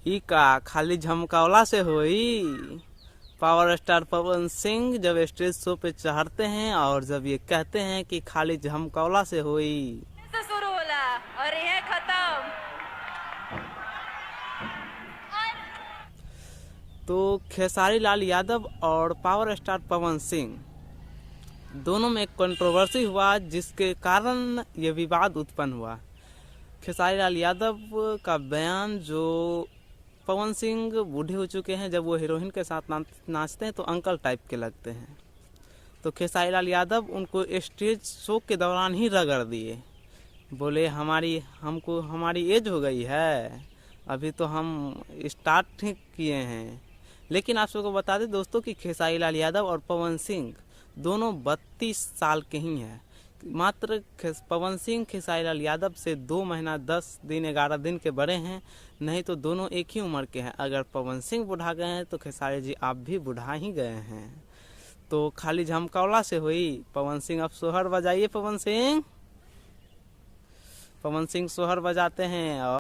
ई का खाली झमकावला से होई। पावर स्टार पवन सिंह जब स्टेज शो पे चढ़ते हैं और जब ये कहते हैं कि खाली झमकावला से होई से शुरू होला और यह खत्म। तो खेसारी लाल यादव और पावर स्टार पवन सिंह दोनों में कंट्रोवर्सी हुआ, जिसके कारण ये विवाद उत्पन्न हुआ। खेसारी लाल यादव का बयान, जो पवन सिंह बूढ़े हो चुके हैं, जब वो हीरोइन के साथ नाचते हैं तो अंकल टाइप के लगते हैं, तो खेसारी लाल यादव उनको स्टेज शो के दौरान ही रगड़ दिए। बोले हमारी एज हो गई है, अभी तो हम स्टार्ट ही किए हैं। लेकिन आप सबको बता दें दोस्तों कि खेसारी लाल यादव और पवन सिंह दोनों 32 साल के ही हैं। मात्र पवन सिंह खेसारी लाल यादव से 2 महीना 10 दिन 11 दिन के बड़े हैं, नहीं तो दोनों एक ही उम्र के हैं। अगर पवन सिंह बुढ़ा गए हैं तो खेसारी जी आप भी बुढ़ा ही गए हैं। तो खाली झमकावला से हुई। पवन सिंह अब सोहर बजाइए। पवन सिंह सोहर बजाते हैं।